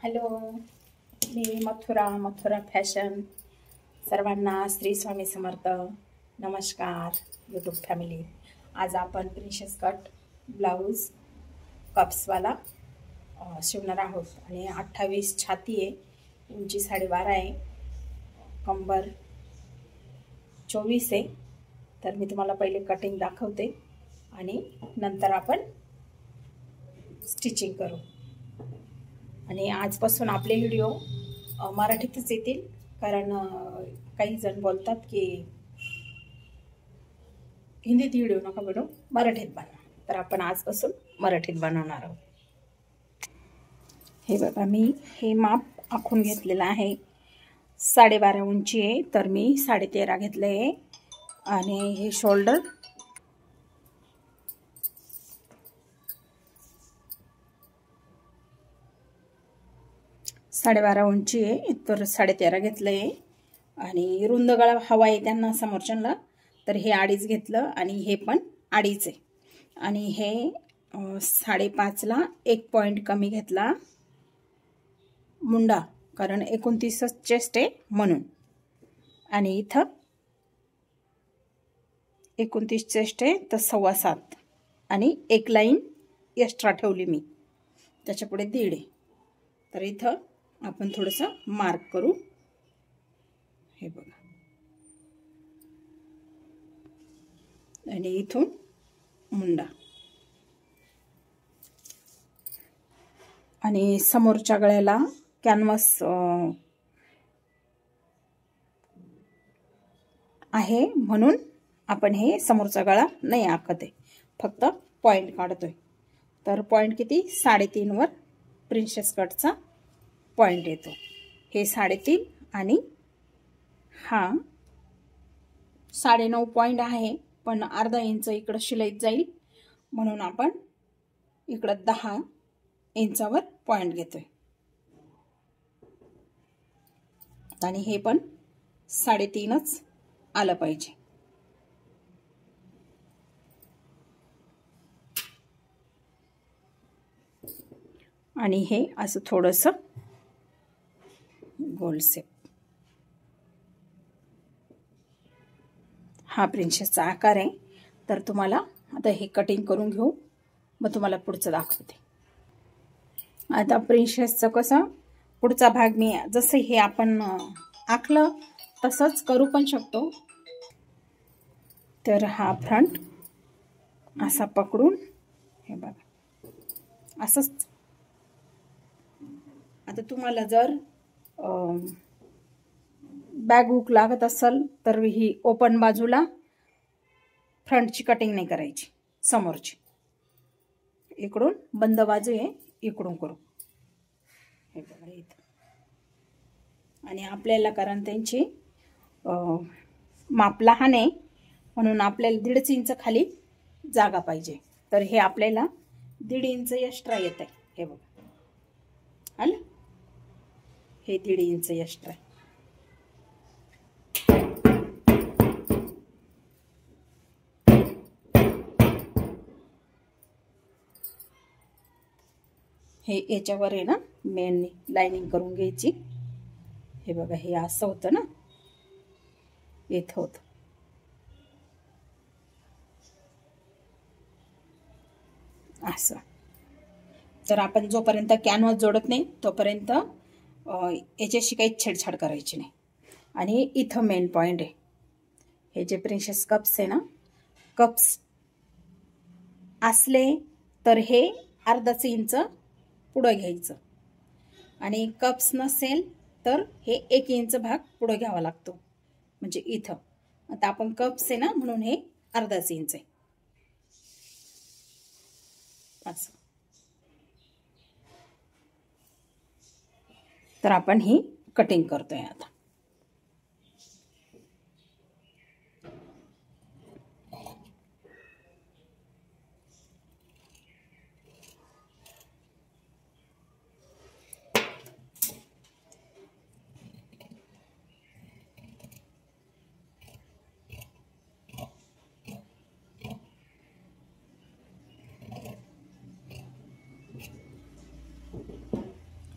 Hello, मी Mathura fashion. सर्वांना श्री स्वामी समर्थ. नमस्कार YouTube family. आज आपण प्रिन्सेस कट ब्लाऊज कप्सवाला शिवणार आहोत आणि 28 छाती आहे, उंची 12.5 आहे, कंबर 24 आहे. तर मी तुम्हाला पहिले कटिंग दाखवते आणि नंतर आपण स्टिचिंग करू. आणि आजपासून आपले व्हिडिओ मराठीतच येतील, कारण काही जण बोलतात की हिंदीत व्हिडिओ नका बनवू, मराठीत बनवा. तर आपण आजपासून मराठीत बनवणार आहोत. हे बघा, मी हे माप आखून घेतलेलं आहे. 12.5 उंची आहे, तर मी 13.5 घेतलं आहे. आणि हे शोल्डर 12.5 उंची आहे, तर 13.5 घेतलं आहे. आणि रुंद गळा हवा आहे त्यांना समोरच्यांना, तर हे 2.5 घेतलं आणि हे पण 2.5 आहे. आणि हे 5.5ला 1 पॉईंट कमी घेतला मुंडा, कारण 29 चेस्ट आहे म्हणून. आणि इथं 29 चेस्ट आहे, तर 7.25 आणि एक लाईन एक्स्ट्रा ठेवली मी, त्याच्या पुढे 1.5 आहे. तर इथं आपण थोडंसं मार्क करू. हे बघा, आणि इथून मुंडा. आणि समोरच्या गळ्याला कॅनव्हास आहे म्हणून आपण हे समोरचा गळा नाही आखत आहे, फक्त पॉईंट काढतोय. तर पॉईंट किती? 3.5 वर प्रिन्सेस कटचा पॉईंट येतो. हे 3.5 आणि हा 9.5 पॉईंट आहे, पण अर्धा इंच इकडं शिलाईत जाईल म्हणून आपण इकडं 10 इंचावर पॉईंट घेतोय. आणि हे पण 3.5च आलं पाहिजे. आणि हे असं थोडंसं गोल शेप. हा प्रिन्सेसचा आकार आहे. तर तुम्हाला आता हे कटिंग करून घेऊ, मग तुम्हाला पुढचं दाखवते. आता प्रिन्सेसचं कसं पुढचा भाग मी जसं हे आपण आखलं तसंच करू पण शकतो. तर हा फ्रंट असा पकडून, हे बघा असंच. आता तुम्हाला जर बॅग हुक लागत असेल तर ही ओपन बाजूला फ्रंटची कटिंग नाही करायची, समोरची. इकडून बंद बाजू आहे, इकडून करू. हे बघा इथं. आणि आपल्याला कारण त्यांची माप लहान आहे म्हणून आपल्याला 1.5 इंच खाली जागा पाहिजे. तर हे आपल्याला 1.5 इंच एक्स्ट्रा येत आहे. हे बघा, आलं, हे 1.5 इंच एक्स्ट्रा आहे. हे याच्यावर आहे ना, मेन लाइनिंग करून घ्यायची. हे बघा, हे असं होतं ना, इथं होतं. असं. तर आपण जोपर्यंत कॅनव्हास जोडत नाही तोपर्यंत याच्याशी काही छेडछाड करायची नाही. आणि इथं मेन पॉईंट आहे. हे जे प्रिन्सेस कप्स आहे ना, कप्स असले तर हे अर्धाच इंच पुढं घ्यायचं, आणि कप्स नसेल तर हे 1 इंच भाग पुढं घ्यावा लागतो. म्हणजे इथं आता आपण कप्स आहे ना म्हणून हे अर्धाच इंच आहे. असं. तर आपण ही कटिंग करतोय आता.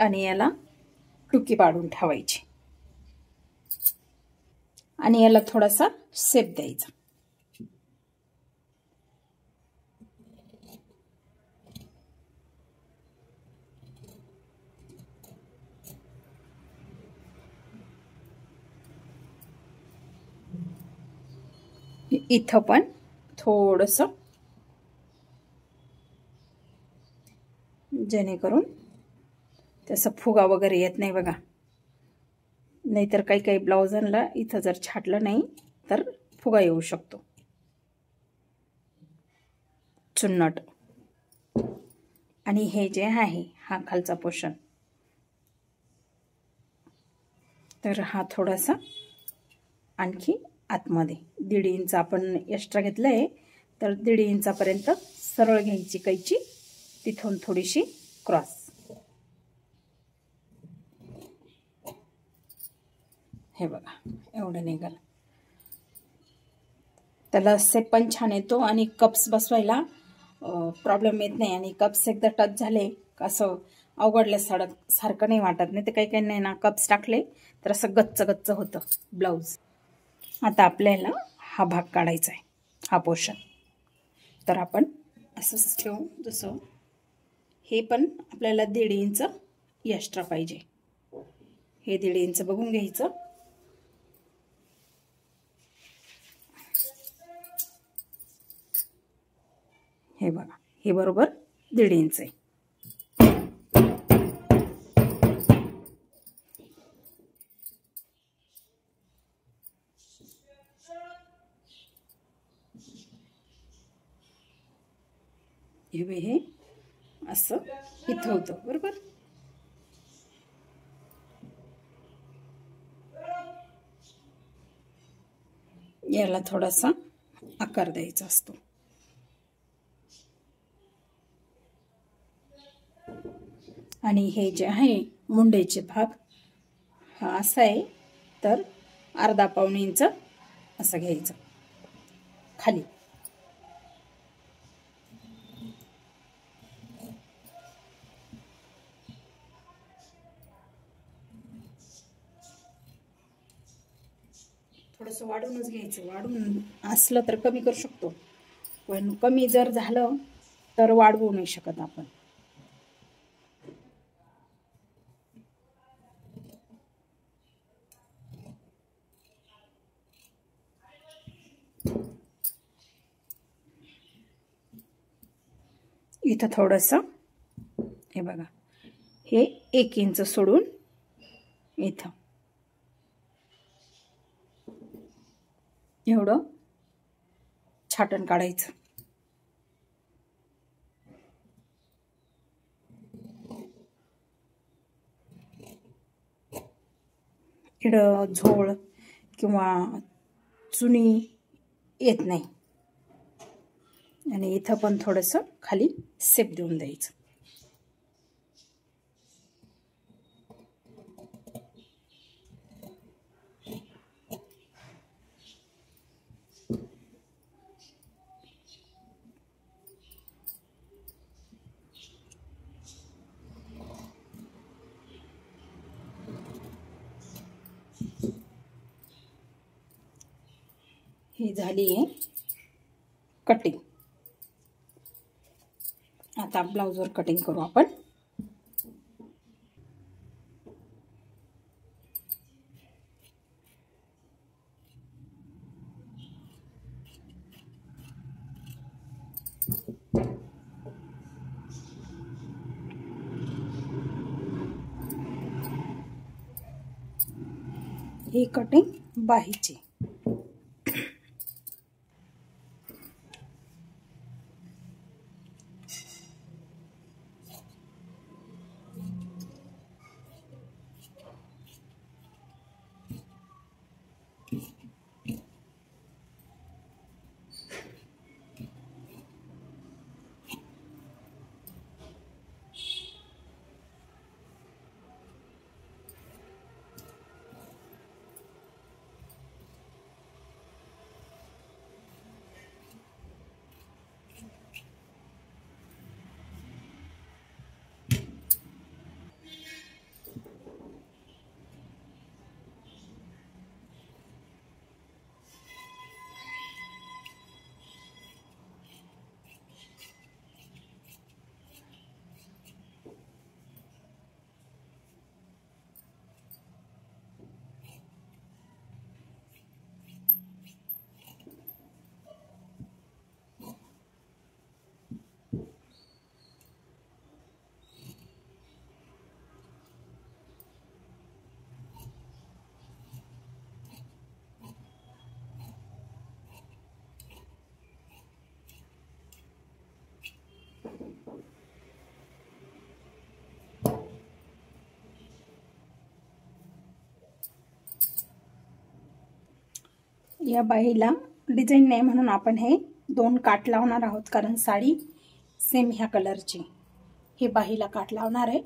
आणि याला टुकी पाडून ठेवायची आणि याला थोडासा शेप द्यायचा. इथं पण थोडंसं, जेणेकरून त्याचा फुगा वगैरे येत नाही बघा. नाहीतर काही काही ब्लाउजांना इथं जर छाटलं नाही तर फुगा येऊ शकतो. चुन्नट. आणि हे जे आहे हा खालचा पोर्शन, तर हा थोडासा आणखी आतमध्ये 1.5 इंच आपण एक्स्ट्रा घेतलं आहे, तर 1.5 इंचापर्यंत सरळ घ्यायची कैची, तिथून थोडीशी क्रॉस. हे बघा एवढं निघाल. त्याला शेप पण छान येतो आणि कप्स बसवायला प्रॉब्लेम येत नाही. आणि कप्स एकदा टच झाले असं अवघडल्या सारखं नाही वाटत. नाही तर काही काही नाही ना, कप्स टाकले तर असं गच्च गच्च होतं ब्लाऊज. आता आपल्याला हा भाग काढायचा आहे, हा पोर्शन. तर आपण असंच ठेवू. जसं हे पण आपल्याला 1.5 इंच एक्स्ट्रा पाहिजे. हे 1.5 इंच बघून घ्यायचं. हे बघा, हे बरोबर 1.5 इंच आहे. हे असं इथं होतं बरोबर. याला थोडासा आकार द्यायचा असतो. आणि हे जे आहे मुंडेचे भाग, हा असा आहे, तर 1/2-1 इंच असं घ्यायचं खाली. थोडंसं वाढूनच घ्यायचं. वाढून असलं तर कमी करू शकतो, पण कमी जर झालं तर वाढवू नाही शकत आपण. इथं थोडंसं हे बघा, हे 1 इंच सोडून इथं एवढं छाटण काढायचं. इकडं झोळ किंवा चुनी येत नाही. आणि इथं पण थोडंसं खाली शेप देऊन द्यायचं. ही झाली आहे कटिंग. आता ब्लाउजवर कटिंग करू आपण. ही कटिंग बाहीची. या बाहीला डिझाईन नाही म्हणून आपण हे 2 काठ लावणार आहोत, कारण साडी सेम ह्या कलरची. हे बाहीला काठ लावणार आहे.